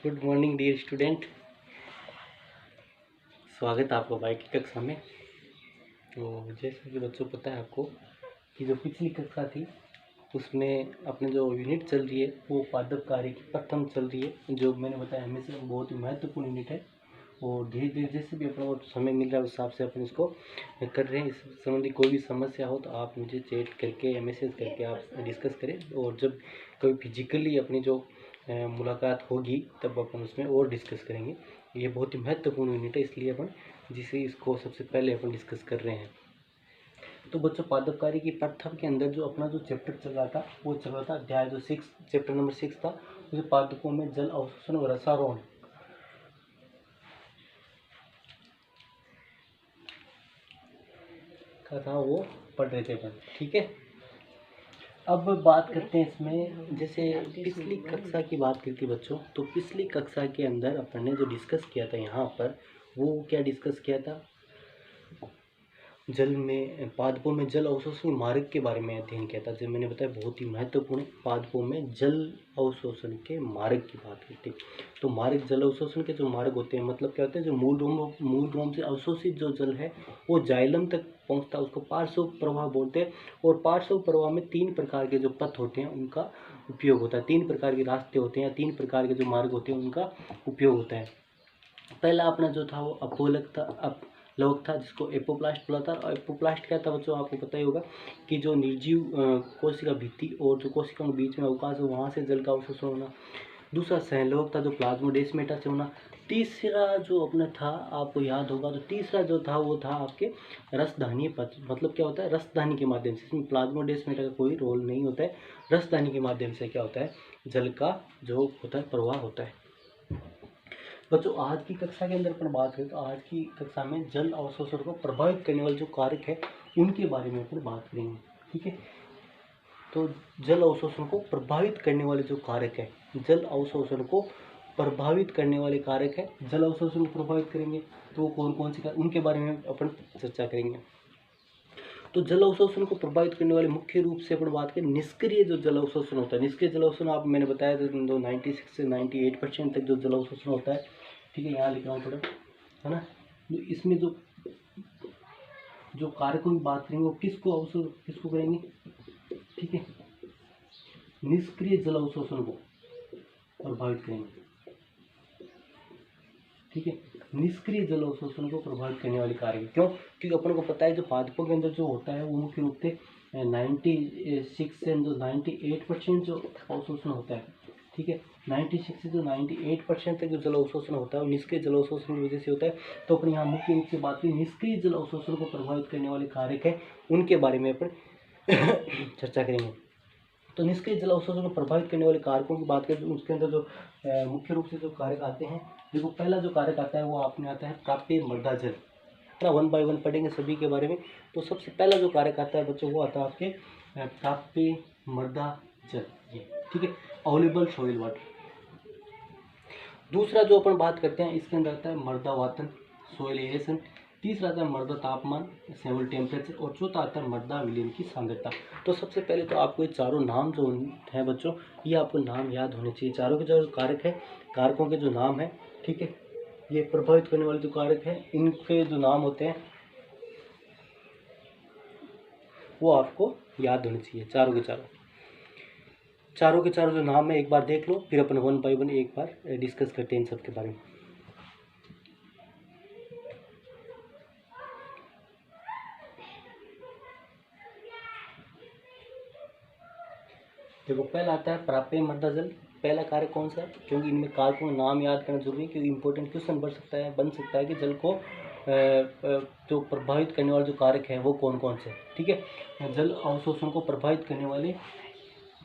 Good morning dear student. स्वागत है आपका बाइक की कक्षा में। तो जैसे कि बच्चों पता है आपको कि जो पिछली कक्षा थी उसमें अपने जो यूनिट चल रही है वो पादप कार्य की प्रथम चल रही है, जो मैंने बताया हमेशा बहुत ही महत्वपूर्ण यूनिट है। और धीरे धीरे जैसे भी अपना को समय मिल रहा है उस हिसाब से अपन इसको कर रहे हैं। इस संबंधी कोई भी समस्या हो तो आप मुझे चैट करके या मैसेज करके आप डिस्कस करें, और जब कभी फिजिकली अपनी जो मुलाकात होगी तब अपन उसमें और डिस्कस करेंगे। ये बहुत ही महत्वपूर्ण यूनिट है, इसलिए अपन जिसे इसको सबसे पहले अपन डिस्कस कर रहे हैं। तो बच्चों पादप कार्य की प्रथम के अंदर जो अपना जो चैप्टर चल रहा था वो चल रहा था अध्याय जो 6 चैप्टर नंबर 6 था, उसे पादपों में जल अवशोषण और रसारोहण का था, वो पढ़ रहे थे अपन। ठीक है, अब बात करते हैं इसमें। जैसे पिछली कक्षा की बात की थी बच्चों, तो पिछली कक्षा के अंदर अपन ने जो डिस्कस किया था यहाँ पर, वो क्या डिस्कस किया था? जल में पादपों में जल अवशोषण मार्ग के बारे में अध्ययन किया था। जो मैंने बताया बहुत ही महत्वपूर्ण है, पादपों में जल अवशोषण के मार्ग की बात करते हैं। तो मार्ग, जल अवशोषण के जो मार्ग होते हैं, मतलब क्या होता है, जो मूल रोम से अवशोषित जो जल है वो जाइलम तक पहुंचता है, उसको पार्श्व प्रवाह बोलते हैं। और पार्श्व प्रवाह में 3 प्रकार के जो पथ होते हैं उनका उपयोग होता है, 3 प्रकार के रास्ते होते हैं या 3 प्रकार के जो मार्ग होते हैं उनका उपयोग होता है। पहला अपना जो था वो अपोलक था, लवक था, जिसको एपोप्लास्ट बोला था। और एपोप्लास्ट क्या था बच्चों, आपको पता ही होगा कि जो निर्जीव कोशिका भित्ति और जो कोशिकाओं के बीच में अवकाश है वहाँ से जल का अवशोषण होना। दूसरा सहलवक था, जो प्लाज्मोडेस्माटा से होना। तीसरा जो अपना था, आपको याद होगा, तो तीसरा जो था वो था आपके रसधानी पथ। मतलब क्या होता है, रसधानी के माध्यम से, इसमें प्लाज्मोडेस्माटा का कोई रोल नहीं होता है। रसधानी के माध्यम से क्या होता है, जल का जो होता है प्रवाह होता है। बच्चों आज की कक्षा के अंदर अपन बात करें तो आज की कक्षा में जल अवशोषण को प्रभावित करने वाले जो कारक है उनके बारे में अपन बात करेंगे। ठीक है, तो जल अवशोषण को प्रभावित करने वाले जो कारक है, जल अवशोषण को प्रभावित करने वाले कारक है, जल अवशोषण को प्रभावित करेंगे तो वो कौन कौन से, उनके बारे में अपन चर्चा करेंगे। तो जल अवशोषण को प्रभावित करने वाले मुख्य रूप से अपन बात करें निष्क्रिय जो जल अवशोषण होता है। निष्क्रिय जल अवशोषण आप मैंने बताया था, 96 से 98% तक जो जल अवशोषण होता है। ठीक है, यहाँ लिख रहा हूँ थोड़ा, है ना। तो इसमें जो कारकों की बात करेंगे वो किसको करेंगे? ठीक है, निष्क्रिय जल अवशोषण को प्रभावित करेंगे। ठीक है, निष्क्रिय जल अवशोषण को प्रभावित करने वाली कारक। क्यों? क्योंकि अपन को पता है जो पादपों के अंदर जो होता है वो मुख्य रूप से 96 से जो 98% जो अवशोषण होता है। ठीक है, 96 से जो 98% तक जो जल अवशोषण होता है वो निष्क्रिय जल अवशोषण की वजह से होता है। तो अपन यहाँ मुख्य रूप से बात करें निष्क्रिय जल अवशोषण को प्रभावित करने वाले कारक है, उनके बारे में अपन चर्चा करेंगे। तो निष्क्रिय जल अवशोषण को प्रभावित करने वाले कारकों की बात करें तो उसके अंदर जो मुख्य रूप से जो कारक आते हैं, देखो पहला जो कारक आता है वो आपने आता है प्राप्य मृदा जल। ना 1 बाय 1 पढ़ेंगे सभी के बारे में। तो सबसे पहला जो कारक आता है बच्चों वो आता है आपके प्राप्य मृदा जल, ये ठीक है, अवेलेबल सॉइल वाटर। दूसरा जो अपन बात करते हैं इसके अंदर आता है मृदा वातन, सॉइल एरेशन। तीसरा आता है मृदा तापमान, सेवल टेम्परेचर। और चौथा आता है मृदा विलीन की सांद्रता। तो सबसे पहले तो आपको ये चारों नाम जो हैं बच्चों, ये आपको नाम याद होने चाहिए। चारों के जो कारक है, कारकों के जो नाम है, ठीक है, ये प्रभावित करने वाले जो कारक हैं इनके जो नाम होते हैं वो आपको याद होने चाहिए। चारों के चारों जो नाम है एक बार देख लो, फिर अपन 1 बाय 1 एक बार डिस्कस करते हैं इन सब के बारे में। देखो पहला आता है प्राप्य मृदा जल। पहला कारक कौन सा है? क्योंकि इनमें कारकों का नाम याद करना जरूरी है, क्योंकि इंपॉर्टेंट क्वेश्चन बन सकता है कि जल को जो प्रभावित करने वाले जो कारक है वो कौन कौन से, ठीक है, जल अवशोषण को प्रभावित करने वाले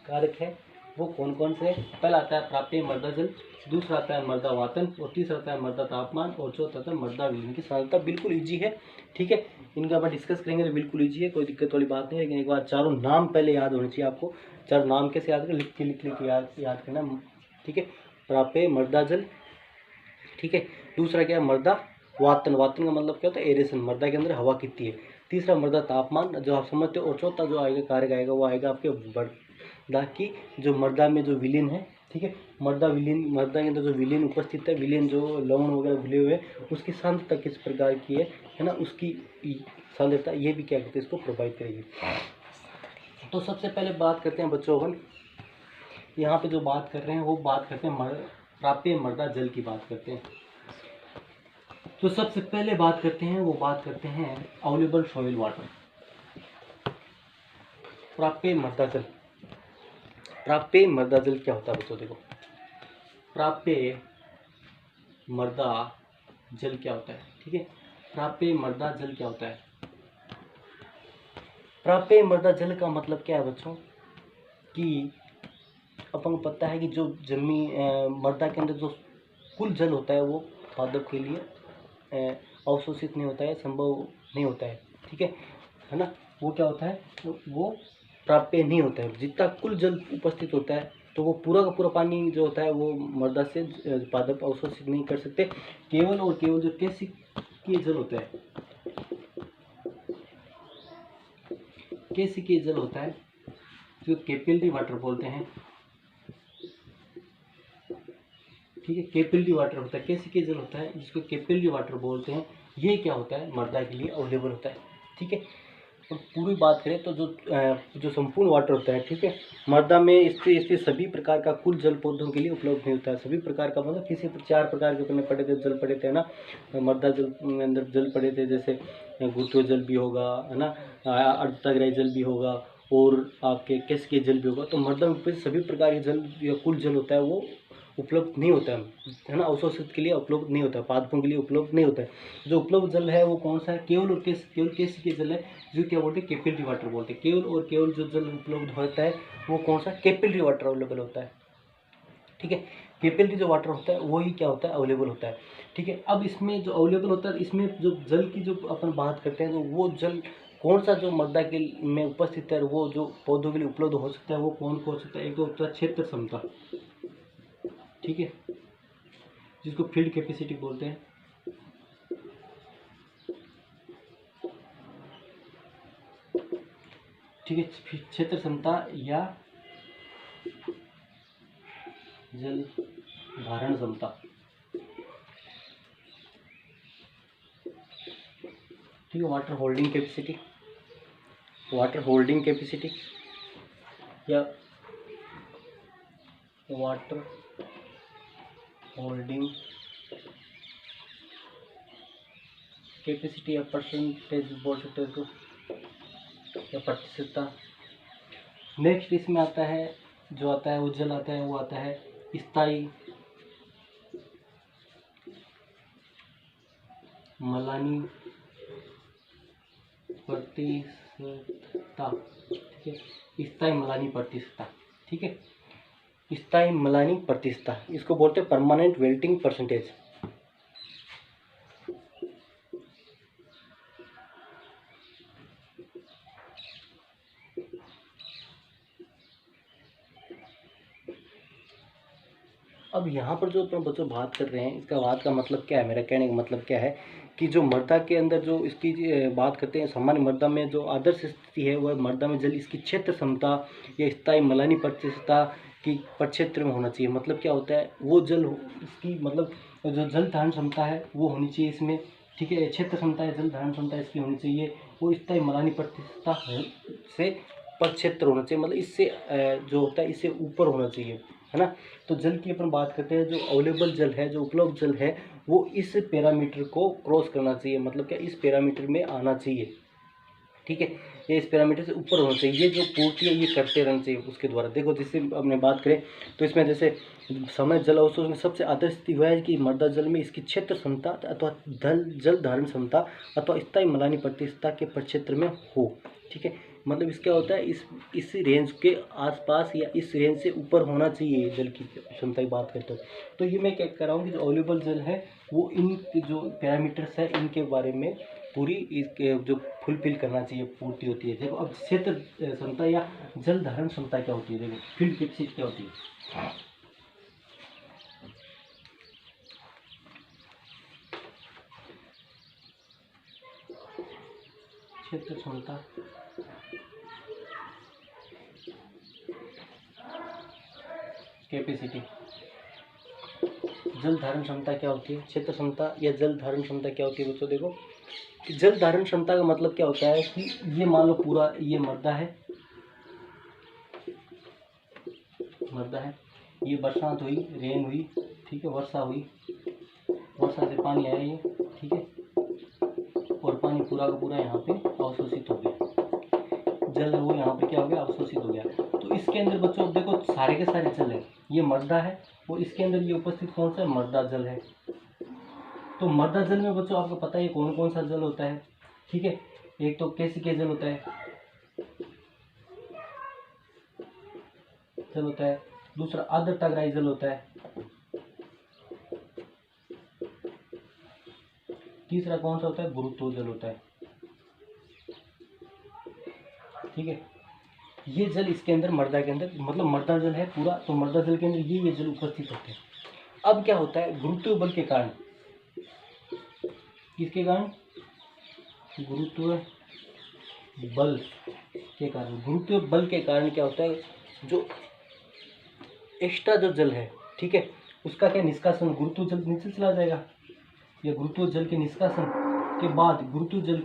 कारक है वो कौन कौन से? पहला आता है प्राप्य मृदा जल, दूसरा आता है मृदा वातन, और तीसरा आता है मृदा तापमान, और चौथा आता है मृदा विलीन की सांद्रता। बिल्कुल ईजी है, ठीक है, इनका अपन डिस्कस करेंगे तो बिल्कुल ईजी है, कोई दिक्कत वाली बात नहीं है। लेकिन एक बार चारों नाम पहले याद होने चाहिए आपको। चार नाम कैसे याद करें? लिख के याद करना, ठीक है। प्राप्य मृदा जल, ठीक है। दूसरा क्या है? मृदा वातन। वातन का मतलब क्या होता है? एरेशन, मृदा के अंदर हवा कितनी है। तीसरा मृदा तापमान, जो आप समझते हो। और चौथा जो आएगा कारक आएगा वो आएगा आपके मृदा की जो मृदा में जो विलीन है, ठीक है। मृदा के अंदर जो विलीन उपस्थित है, विलीन जो लवण वगैरह घुले हुए हैं, उसकी सांद्रता किस प्रकार की है ना, उसकी सांद्रता ये भी क्या करते हैं, इसको प्रभावित करेगी। तो सबसे पहले बात करते हैं बच्चों अपन, यहाँ पे जो बात कर रहे हैं वो बात करते हैं प्राप्य मृदा जल की बात करते हैं। तो सबसे पहले बात करते हैं अवेलेबल सॉइल वाटर। प्राप्य मृदा जल, प्राप्य मृदा जल क्या होता है बच्चों, देखो प्राप्य मृदा जल क्या होता है, ठीक है। प्राप्य मृदा जल क्या होता है, प्राप्य मृदा जल का मतलब क्या है बच्चों, कि अपन को पता है कि जो मृदा के अंदर जो कुल जल होता है वो पादप के लिए अवशोषित नहीं होता है, संभव नहीं होता है, ठीक है ना। वो क्या होता है, वो प्राप्य नहीं होता है। जितना कुल जल उपस्थित होता है तो वो पूरा का पूरा पानी जो होता है वो मृदा से पादप अवशोषित नहीं कर सकते। केवल और केवल जो केशिकीय जल होता है, केशिकीय जल होता है, जो कैपिलरी वाटर बोलते हैं, ठीक है। कैपिलरी वाटर होता है, केशिकीय जल होता है जिसको कैपिलरी वाटर बोलते हैं। ये क्या होता है, मृदा के लिए अवेलेबल होता है, ठीक है। तो पूरी बात करें तो जो संपूर्ण वाटर होता है, ठीक है, मृदा में इससे सभी प्रकार का कुल जल पौधों के लिए उपलब्ध नहीं होता है। सभी प्रकार का मतलब किसी 4 प्रकार के अपने पड़े थे, जल पड़े थे ना, मृदा जल अंदर जल पड़े थे, जैसे गुरुत्व जल भी होगा, है ना, अर्धताग्राही जल भी होगा, और आपके केशिकीय जल भी होगा। तो मृदा में सभी प्रकार के जल या कुल जल होता है वो उपलब्ध नहीं होता है ना, अवशोषित के लिए उपलब्ध नहीं होता है, पादपों के लिए उपलब्ध नहीं होता है। जो उपलब्ध जल है वो कौन सा है, केवल केशिकीय जल है, जो क्या बोलते हैं, कैपिलरी वाटर बोलते हैं। केवल और केवल जो जल उपलब्ध होता है वो कौन सा, कैपिलरी वाटर अवेलेबल होता है, ठीक है। कैपिलरी जो वाटर होता है वही क्या होता है, अवेलेबल होता है, ठीक है। अब इसमें जो अवेलेबल होता है, इसमें जो जल की जो अपन बात करते हैं, तो वो जल कौन सा जो मृदा के में उपस्थित है, वो जो पौधों के लिए उपलब्ध हो सकता है, वो कौन हो सकता है। एक तो होता है क्षेत्र क्षमता, ठीक है, जिसको फील्ड कैपेसिटी बोलते हैं, ठीक है। क्षेत्र क्षमता या जल धारण क्षमता, ठीक है। Water holding capacity, water holding capacity या वाटर होल्डिंग कैपेसिटी या परसेंटेज बोल सकते हो इसको, या प्रतिशतता। नेक्स्ट इसमें आता है, जो आता है वो जल आता है, वो आता है स्थायी मलानी प्रतिशतता, ठीक है। स्थायी मलानी प्रतिशतता, ठीक है, स्थायी मलानी प्रतिशतता, इसको बोलते हैं परमानेंट वेल्टिंग परसेंटेज। अब यहाँ पर जो अपन बच्चों बात कर रहे हैं, इसका बात का मतलब क्या है, मेरा कहने का मतलब क्या है, कि जो मृदा के अंदर जो इसकी बात करते हैं, सामान्य मृदा में जो आदर्श स्थिति है वह मृदा में जल इसकी क्षेत्र क्षमता या स्थायी मलानी प्रतिशतता की प्रक्षेत्र में होना चाहिए। मतलब क्या होता है, वो जल इसकी मतलब जो जल धारण क्षमता है वो होनी चाहिए इसमें, ठीक है। क्षेत्र क्षमता है, जल धारण क्षमता इसकी होनी चाहिए, वो स्थायी मलानी प्रतिशतता से प्रक्षेत्र होना चाहिए, मतलब इससे जो होता है इससे ऊपर होना चाहिए, है ना। तो जल की अपन बात करते हैं, जो अवेलेबल जल है, जो उपलब्ध जल है, वो इस पैरामीटर को क्रॉस करना चाहिए, मतलब क्या, इस पैरामीटर में आना चाहिए, ठीक है। ये इस पैरामीटर से ऊपर होना चाहिए, ये जो पूर्ति है ये करते रहना चाहिए उसके द्वारा। देखो जैसे अपने बात करें तो इसमें जैसे समय जल अवशोषण में सबसे आदर्श स्थिति हुआ है कि मृदा जल में इसकी क्षेत्र क्षमता अथवा जल धारण क्षमता अथवा स्थायी मलानी प्रतिशतता के प्रक्षेत्र में हो, ठीक है। मतलब इसका होता है इस रेंज के आसपास या इस रेंज से ऊपर होना चाहिए जल की क्षमता की बात करते हो। तो ये मैं क्या कर रहा हूँ कि जो अवेलेबल जल है वो इन जो पैरामीटर्स है इनके बारे में पूरी इसके जो फुलफिल करना चाहिए, पूर्ति होती है। देखो अब क्षेत्र क्षमता या जल धारण क्षमता क्या होती है, देखो फील्ड कैपेसिटी क्या होती है। क्षेत्र क्षमता कैपेसिटी। जल धारण क्षमता क्या होती है, क्षेत्र क्षमता या जल धारण क्षमता क्या होती है बच्चों? देखो कि जल धारण क्षमता का मतलब क्या होता है कि ये मान लो पूरा ये मृदा है, ये बरसात हुई, रेन हुई, ठीक है, वर्षा हुई, वर्षा से पानी आया ये, ठीक है, और पानी पूरा का पूरा यहाँ पे अवशोषित हो गया, जल वो यहाँ पे क्या हो गया, अवशोषित हो गया। तो इसके अंदर बच्चों देखो सारे के सारे जल है, ये मृदा है और इसके अंदर ये उपस्थित कौन सा है, मृदा जल है। तो मृदा जल में बच्चों आपको पता है कौन कौन सा जल होता है, ठीक है, एक तो केशिकीय जल होता है, दूसरा आर्द्रताग्राही जल होता है, तीसरा कौन सा होता है, गुरुत्व जल होता है, ठीक है। ये जल इसके अंदर मृदा के अंदर मतलब मृदा जल है पूरा, तो मृदा जल के अंदर ये जल उपस्थित होते हैं। अब क्या होता है, गुरुत्व बल के कारण, किसके कारण, गुरुत्व बल के कारण, गुरुत्व बल के कारण क्या होता है, जो एक्स्ट्रा जो जल है, ठीक है, उसका क्या निष्कासन, गुरुत्व जल नीचे चला जाएगा, या गुरुत्व जल के निष्कासन के बाद, गुरुत्व जल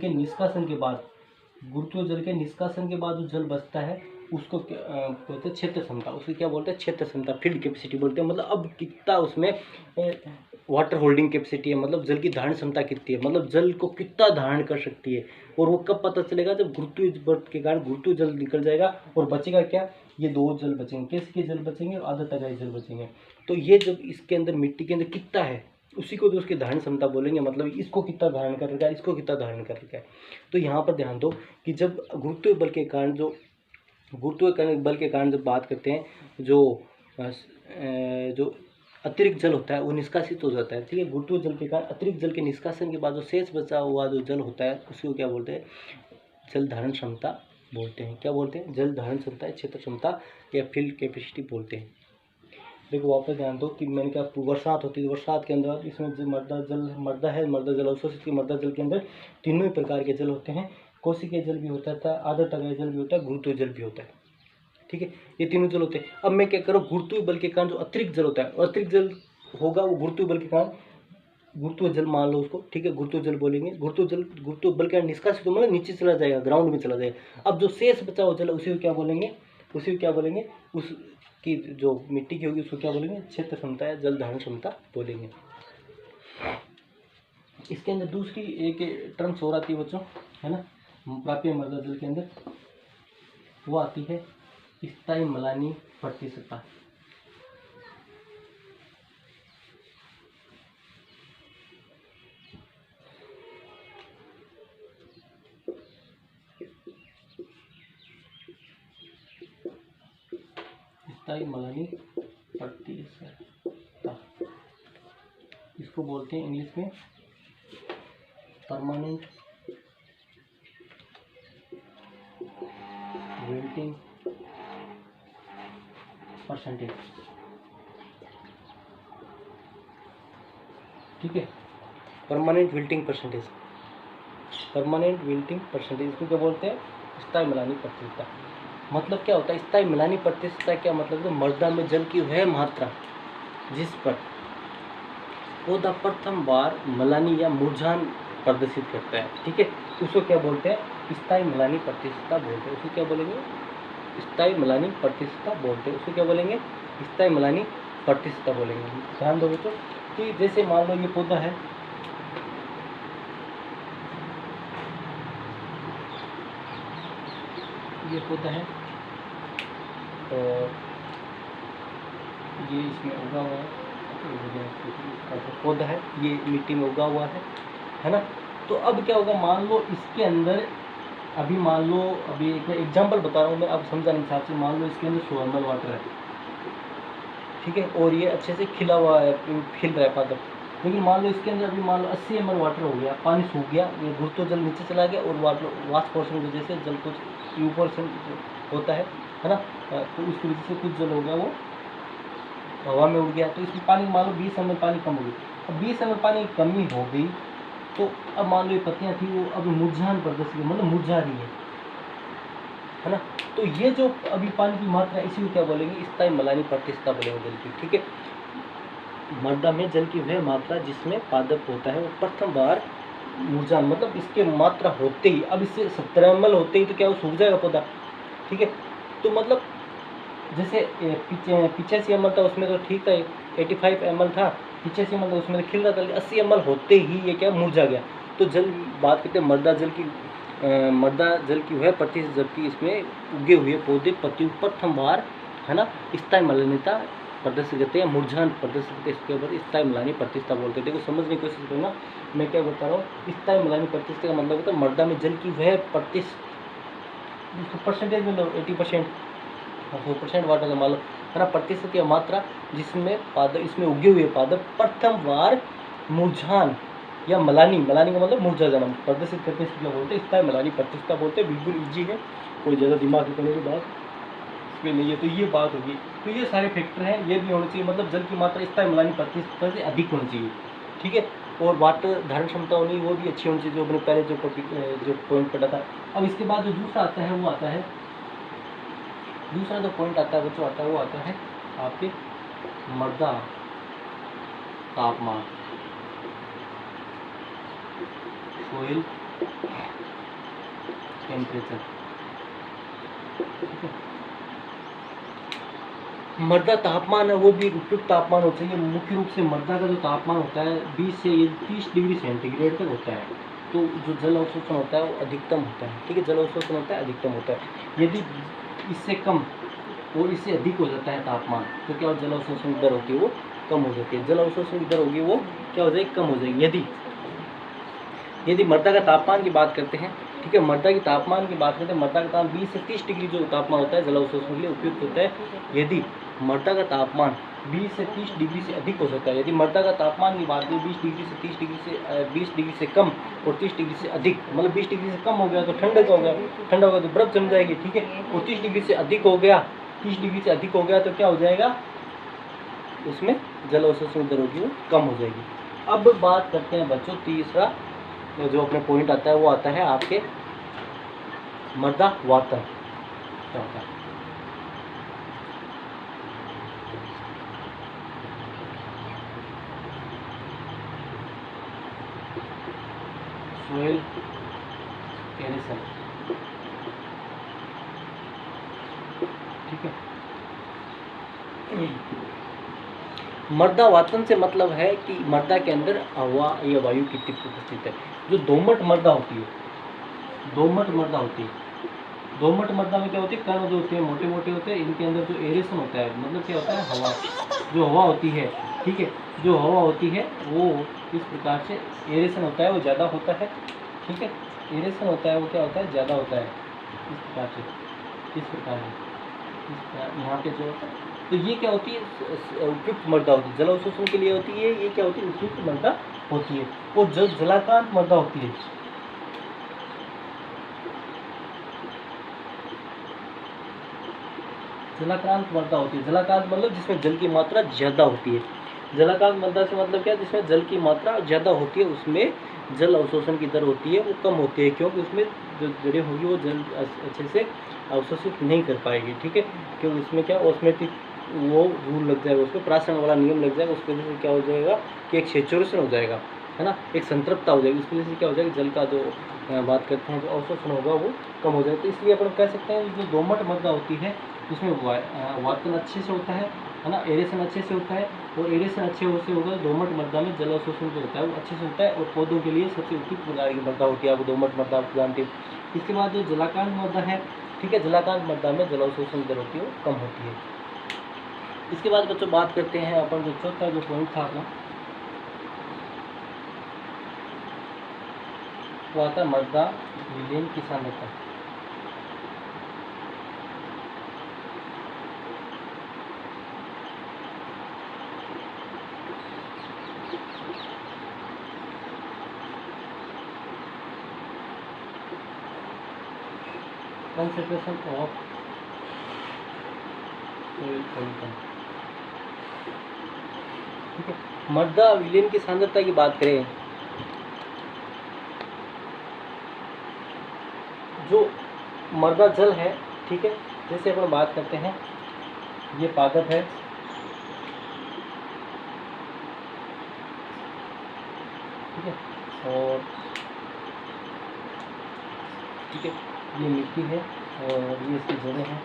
के निष्कासन के बाद जो जल बचता है उसको क्या बोलते हैं, क्षेत्र क्षमता, उसको क्या बोलते हैं, क्षेत्र क्षमता, फील्ड कैपेसिटी बोलते हैं। मतलब अब कितना उसमें वाटर होल्डिंग कैपेसिटी है, मतलब जल की धारण क्षमता कितनी है, मतलब जल को कितना धारण कर सकती है। और वो कब पता चलेगा, जब गुरुत्व बल के कारण गुरुत्व जल निकल जाएगा और बचेगा क्या, ये दो जल बचेंगे, किसके जल बचेंगे, आर्द्रताग्राही जल बचेंगे। तो ये जब इसके अंदर मिट्टी के अंदर कितना है, उसी को जो उसकी धारण क्षमता बोलेंगे, मतलब इसको कितना धारण कर रखा है, इसको कितना धारण कर रखा है। तो यहाँ पर ध्यान दो कि जब गुरुत्व बल के कारण जब बात करते हैं, जो अतिरिक्त जल होता है वो निष्कासित हो जाता है, ठीक है। गुरुत्व जल के कारण अतिरिक्त जल के निष्कासन के बाद जो शेष बचा हुआ जो जल होता है उसको क्या बोलते हैं, जल धारण क्षमता बोलते हैं। क्या बोलते हैं, जल धारण क्षमता, क्षेत्र क्षमता या फील्ड कैपेसिटी बोलते हैं। देखो वापस ध्यान दो कि मैंने क्या, बरसात होती है, बरसात के अंदर इसमें मृदा जल अवशोषित की, मृदा जल के अंदर तीनों ही प्रकार के जल होते हैं, कोशिकीय जल भी होता है, आर्द्रताग्राही जल भी होता है, गुरुत्व जल भी होता है, ठीक है, ये तीनों जल होते हैं। अब मैं क्या करूँ, गुरुत्व बल के कारण जो अतिरिक्त जल होता है, अतिरिक्त जल होगा वो गुरुत्व बल के कारण, गुरुत्व जल मान लो उसको, ठीक है, गुरुत्व जल बोलेंगे। गुरुत्व बल के कारण निष्कासित तो मतलब नीचे चला जाएगा, ग्राउंड में चला जाएगा। अब जो शेष बचा हुआ जल उसी को क्या बोलेंगे, उसकी जो मिट्टी की होगी उसको क्या बोलेंगे, क्षेत्र क्षमता या जल धारण क्षमता बोलेंगे। इसके अंदर दूसरी एक टर्म्स और आती है बच्चों, है ना, प्राप्य मृदा जल के अंदर, वो आती है स्थायी मलानी प्रतिशतता। स्थायी मलानी प्रतिशतता, इसको बोलते हैं इंग्लिश में परमानेंट विल्टिंग परसेंटेज, ठीक है, परमानेंट विल्टिंग परसेंटेज, इसको क्या बोलते हैं, स्थायी मलानी प्रतिशतता। मतलब क्या होता है स्थायी मलानी प्रतिशतता, क्या मतलब है, मृदा में जल की वह मात्रा जिस पर पौधा प्रथम बार मलानी या मुरझान प्रदर्शित करता है, ठीक है, उसको क्या बोलते हैं, स्थायी मलानी प्रतिशतता बोलते हैं। उसको क्या बोलेंगे, स्थायी मलानी प्रतिशतता बोलते हैं। उसको क्या बोलेंगे, स्थायी मलानी प्रतिशतता बोलेंगे। ध्यान दो बच्चों कि जैसे मान लो ये पौधा है, और ये इसमें उगा हुआ है, पौधा है, ये मिट्टी में उगा हुआ है ना। तो अब क्या होगा, मान लो इसके अंदर अभी एक एग्जांपल बता रहा हूँ मैं, अब समझाने के हिसाब से, मान लो इसके अंदर 100 ml वाटर है, ठीक है, और ये अच्छे से खिला हुआ है, खिल रहा है पौधा। लेकिन मान लो इसके अंदर अभी 80 ml वाटर हो गया, पानी सूख गया, ये गुरुत्व जल नीचे चला गया और वाष्प पोषण की वजह से जल कुछ ऊपर से होता है ना, तो उसकी वजह से कुछ जल हो गया वो हवा में उड़ गया। तो इसमें पानी मान लो 20 ml पानी कम हो गई। अब 20 ml पानी कमी हो गई तो अब मान लो ये पत्तियाँ थी वो अब मुरझान प्रदर्शित, मतलब मुरझा रही है ना। तो ये जो अभी पानी की मात्रा इसी को क्या बोलेंगे, स्थायी मलानी प्रतिष्ठा बोलेंगे जल की, ठीक है। मृदा में जल की वह मात्रा जिसमें पादप होता है वो प्रथम बार मुरझान, मतलब इसके मात्रा होते ही, अब इससे 17 ml होते ही तो क्या वो सूख जाएगा पौधा, ठीक है। तो मतलब जैसे 85 ml था उसमें तो ठीक था, 85 ml था, 85 ml था उसमें तो खिल रहा था, 80 ml होते ही ये क्या मुरझा गया। तो जल बात करते हैं मृदा जल की वह प्रतिशत जबकि इसमें उगे हुए पौधे पत्तियों प्रथम बार, है ना, स्थायी मलिनता प्रदर्शित करते हैं, मुरझान प्रदर्शित करते हैं, इसके ऊपर स्थायी मलानी प्रतिष्ठा बोलते हैं। देखो समझने की कोशिश करना, मैं क्या बता रहा हूँ। स्थायी मलानी प्रतिष्ठा का मतलब होता है मृदा में जल की वह प्रतिशत, इसको परसेंटेज में लो 80%, 100% वाटर का मान लो, है ना, प्रतिशत या मात्रा जिसमें पादप, इसमें उगे हुए पादप प्रथम बार मुरझान या मलानी का मतलब मुरझा जाना प्रदर्शित करते हैं, इसको बोलते हैं स्थायी मलानी प्रतिष्ठा बोलते हैं। बिल्कुल ईजी है, कोई ज़्यादा दिमाग करने की बात इसमें नहीं है। तो ये बात होगी, तो ये सारे फैक्टर हैं, ये भी होने चाहिए, मतलब जल की मात्रा स्थायी मलानी प्रतिष्ठा से अधिक होनी चाहिए, ठीक है। और वाटर धारण क्षमता होनी वो भी अच्छी होनी चाहिए, जो अपने पहले जो टॉपिक जो पॉइंट पढ़ा था। अब इसके बाद जो दूसरा आता है वो आता है, दूसरा जो पॉइंट आता है बच्चों आता है वो आता है आपके मृदा तापमान, सोइल टेम्परेचर, मृदा तापमान है वो भी उपयुक्त तापमान होता है। मुख्य रूप से मृदा का जो तापमान होता है 20 से 30 डिग्री सेंटीग्रेड तक होता है। तो जो जल अवशोषण होता है वो अधिकतम होता है, ठीक है, जल अवशोषण होता है अधिकतम होता है। यदि इससे कम और इससे अधिक हो जाता है तापमान तो क्या जल अवशोषण की दर होती है वो कम हो जाती है, जल अवशोषण की दर होगी वो क्या हो जाएगी, कम हो जाएगी। यदि मृदा का तापमान की बात करते हैं, ठीक है, मृदा की तापमान की बात करते हैं, मृदा का तापमान 20 से 30 डिग्री जो तापमान होता है जल अवशोषण के लिए उपयुक्त होता है। यदि मृदा का तापमान 20 से 30 डिग्री से अधिक हो सकता है, यदि मृदा का तापमान की बात करें 20 डिग्री से 30 डिग्री से 20 डिग्री से कम और 30 डिग्री से अधिक, मतलब 20 डिग्री से कम हो गया तो ठंडक हो गया, ठंडा होगा तो बर्फ जम जाएगी, ठीक है। और 30 डिग्री से अधिक हो गया, 30 डिग्री से अधिक हो गया तो क्या हो जाएगा, उसमें जल अवशोषण दर होगी वो कम हो जाएगी। अब बात करते हैं बच्चों तीसरा जो अपने पॉइंट आता है वो आता है आपके मृदा वातन, क्या होता है। सोइल एरेशन, ठीक है। मृदा वातन से मतलब है कि मृदा के अंदर हवा या वायु की तीव्र उपस्थित है। जो दोमट मृदा होती है, दोमट मृदा होती है, दोमट मृदा में क्या होती है, कण जो होते हैं मोटे मोटे होते हैं, इनके अंदर जो एरेशन होता है, मतलब क्या होता है, हवा, जो हवा होती है, ठीक है, जो हवा होती है वो इस प्रकार से एरेशन होता है वो ज़्यादा होता है, ठीक है, एरेशन होता है वो क्या होता है, ज़्यादा होता है, इस प्रकार से, इस प्रकार से यहाँ पे जो होता है। तो ये क्या होती है, उपयुक्त मृदा होती है, जल अवशोषण के लिए होती है, ये क्या होती है, उपयुक्त मृदा होती है। और जो जलाकांत मृदा होती है, जलाक्रांत मृदा होती है, जलाक्रांत मतलब जिसमें जल की मात्रा ज़्यादा होती है। जलाक्रांत मृदा से मतलब क्या है, जिसमें जल की मात्रा ज़्यादा होती है उसमें जल अवशोषण की दर होती है वो कम होती है, क्योंकि उसमें जो जड़ें होगी वो जल अच्छे से अवशोषित नहीं कर पाएगी, ठीक है, क्योंकि उसमें क्या ऑस्मोटिक वो रूल लग जाएगा, उसमें प्राशन वाला नियम लग जाएगा, उसकी वजह से क्या हो जाएगा कि एक सेचुरेशन हो जाएगा, है ना, एक संतृप्तता हो जाएगी, उसकी वजह से क्या हो जाएगा जल का जो बात करते हैं जो अवशोषण होगा वो कम हो जाएगा। तो इसलिए अपन कह सकते हैं जो दोमट मृदा होती है उसमें वातन अच्छे से होता है ना, एरेशन अच्छे से होता है, और एरेशन अच्छे से होगा तो दोमट मृदा में जल अवशोषण जो होता है वो अच्छे से होता है, और पौधों के लिए सबसे उपयुक्त प्रकार की मृदा होती है, आपको दोमट मृदा आप जानते हैं। इसके बाद जो जलाकांत मृदा है, ठीक है, जलाकांत मृदा में जल अवशोषण दर होती है वो कम होती है। इसके बाद बच्चों बात करते हैं अपन जो चौथा जो पॉइंट था अपना वो आता है मृदा विलीन की सांद्रता। कंसंट्रेशन ऑफ सोइल सॉल्यूशन, ठीक है। मृदा विलीन की सांद्रता की बात करें, जो मृदा जल है, ठीक है। जैसे अपन बात करते हैं, ये पादप है, ठीक है, और ठीक है, ये मिट्टी है और ये इसकी जड़ें हैं।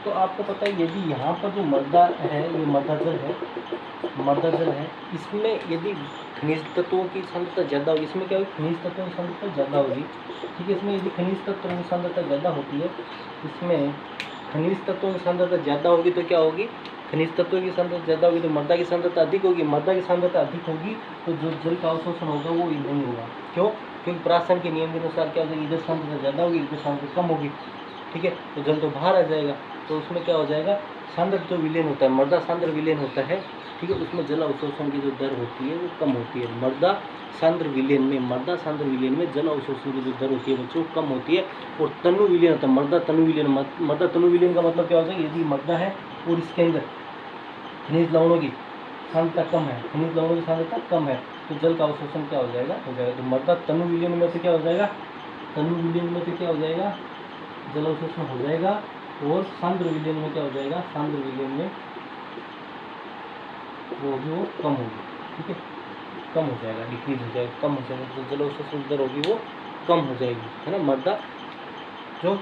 तो आपको पता है यदि यहाँ पर जो मृदा है, ये मृदा जल है, मृदा जल है, इसमें यदि खनिज तत्वों की सांद्रता ज़्यादा होगी, इसमें क्या होगी, खनिज तत्वों की सांद्रता ज़्यादा होगी, ठीक है। इसमें यदि खनिज तत्वों की सांद्रता ज़्यादा होती है, इसमें खनिज तत्वों की सांद्रता ज़्यादा होगी तो क्या होगी, खनिज तत्वों की सांद्रता ज़्यादा होगी तो मृदा की सांद्रता अधिक होगी, मृदा की सांद्रता अधिक होगी तो जो जल का अवशोषण होगा वो नहीं होगा। क्यों? क्योंकि परागण के नियम के अनुसार क्या होगा, इधर सांद्रता ज़्यादा होगी, इधर सांद्रता कम होगी, ठीक है, तो जल तो बाहर आ जाएगा। तो उसमें क्या हो जाएगा, सांद्र जो विलयन होता है, मृदा सांद्र विलयन होता है, ठीक है, उसमें जल अवशोषण की जो दर होती है वो कम होती है। मृदा सांद्र विलयन में जल अवशोषण की जो दर होती है बच्चों कम होती है। और तनु विलयन होता है, मृदा तनु विलयन का मतलब क्या होता है, यदि मृदा है और इसके अंदर खनिज लवणों की सांद्रता कम है, खनिज लवणों की सांद्रता कम है, तो जल का अवशोषण क्या हो जाएगा, तो मृदा तनु विलयन में से क्या हो जाएगा, जल अवशोषण हो जाएगा। और सांद्र विलयन में क्या हो जाएगा, सांद्र विलयन में वो कम होगी, ठीक है, कम हो जाएगा, डिक्रीज हो जाएगा, कम हो जाएगा, तो जल अवशोषण दर होगी वो कम हो जाएगी, है ना। मृदा जो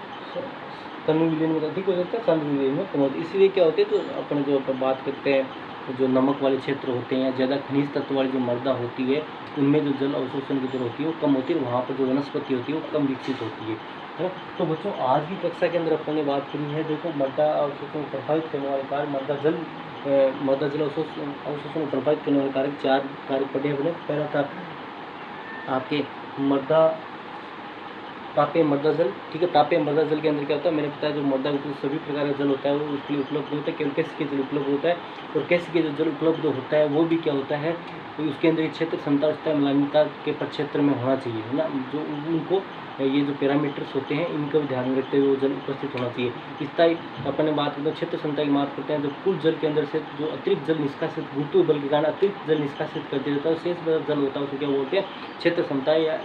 तनु विलयन में अधिक हो जाता है, सांद्र विलयन में कम होता है। इसलिए क्या होते हैं, तो अपन जो बात करते हैं, तो जो नमक वाले क्षेत्र होते हैं या ज़्यादा खनिज तत्व वाली जो मृदा होती है, उनमें जो जल अवशोषण की दर होती है वो कम होती है, वहाँ पर जो वनस्पति होती है वो कम विकसित होती है ना। तो बच्चों आज की कक्षा के अंदर अपन ने बात करी है, देखो मृदा अवशोषण को प्रभावित करने वाले कारक, मृदा जल अवशोषण को प्रभावित करने वाले कारक 4 कारक पढ़े हमने। पहला था आपके मृदा तापीय मृदा जल, ठीक है। तापीय मृदा जल के अंदर क्या होता है, मैंने बताया जो मृदा में सभी प्रकार का जल होता है वो उसके लिए उपलब्ध होता है, केवल कैसे जल उपलब्ध होता है, और कैसे के जो जल उपलब्ध होता है वो भी क्या होता है, तो उसके अंदर क्षेत्र क्षमता स्थायी मलानिता के प्रक्षेत्र में होना चाहिए, है ना। जो उनको ये जो पैरामीटर्स होते हैं इनका भी ध्यान रखते हुए वो जल उपस्थित होना चाहिए। स्थायी अपन ने बात करते हैं क्षेत्र क्षमता की बात करते हैं, जो कुल जल के अंदर से जो अतिरिक्त जल निष्कासित गुरुत्व बल के कारण अतिरिक्त जल निष्कासित कर दिया जाता है, शेष जल होता है उसको क्या बोलते हैं, क्षेत्र क्षमता या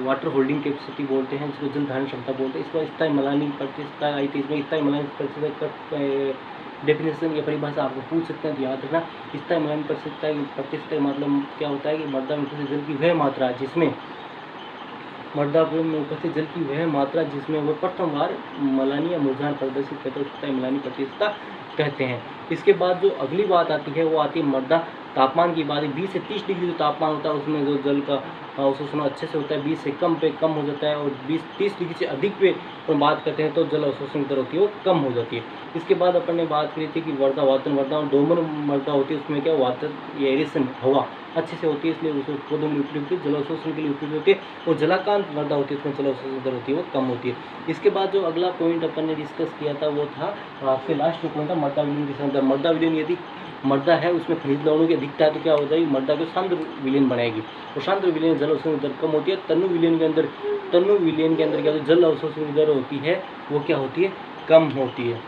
वाटर होल्डिंग कैपेसिटी बोलते हैं, जिसको जल धारण क्षमता बोलते हैं। इसमें स्थायी मलानी प्रतिशतता आई थी, इसमें स्थायी मलानी प्रतिशतता का डेफिनेशन या परिभाषा आपको पूछ सकते हैं, तो याद रखना। स्थायी मलानी प्रतिशतता मतलब क्या होता है कि मृदा में उपस्थित जल की वह मात्रा जिसमें वो प्रथम बार मलानी या मुरझान प्रदर्शित करते हैं, स्थायी मलानी प्रतिशतता कहते हैं। इसके बाद जो अगली बात आती है वो आती है मृदा तापमान की बात है। 20 से 30 डिग्री जो तापमान होता है उसमें जो जल का अवशोषण अच्छे से होता है, 20 से कम पे कम हो जाता है, और 20-30 डिग्री से अधिक पे अपन बात करते हैं तो जल अवशोषण की दर होती है वो कम हो जाती है। इसके बाद अपन ने बात करी थी कि वर्धा और डोमन मृदा होती है, उसमें क्या वातर या एरेशन हवा अच्छे से होती है, इसलिए उसमें पौधों में उपयुक्त जल अवशोषण के लिए उपयुक्त होती है। और जलाकांत मृदा होती है, उसमें जल अवशोषण दर होती है वो कम होती है। इसके बाद जो अगला पॉइंट अपन ने डिस्कस किया था वो था आपके लास्ट पॉइंट था मृदा विलयन की क्षमता। मृदा विलयन यदि मृदा है उसमें खनिज लवणों की अधिकता है तो क्या हो जाएगी, मृदा को सांद्र विलयन बनाएगी, और सांद्र विलयन जल अवशोषण की दर कम होती है। तनु विलयन के अंदर क्या होता है, जल अवशोषण की दर होती है वो क्या होती है, कम होती है।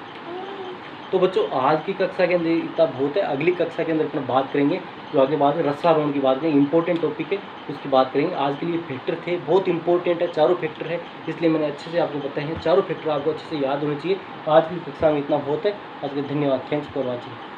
तो बच्चों आज की कक्षा के अंदर इतना बहुत है, अगली कक्षा के अंदर अपना बात करेंगे जो आगे बाद में रसारोहण की बात करेंगे, इंपॉर्टेंट टॉपिक है उसकी बात करेंगे। आज के लिए फैक्टर थे, बहुत इंपॉर्टेंट है, चारों फैक्टर है, इसलिए मैंने अच्छे से आपको बताए हैं। चारों फैक्टर आपको अच्छे से याद होने चाहिए। आज की कक्षा में इतना बहुत है। आज के धन्यवाद, थैंक्स फॉर वॉचिंग।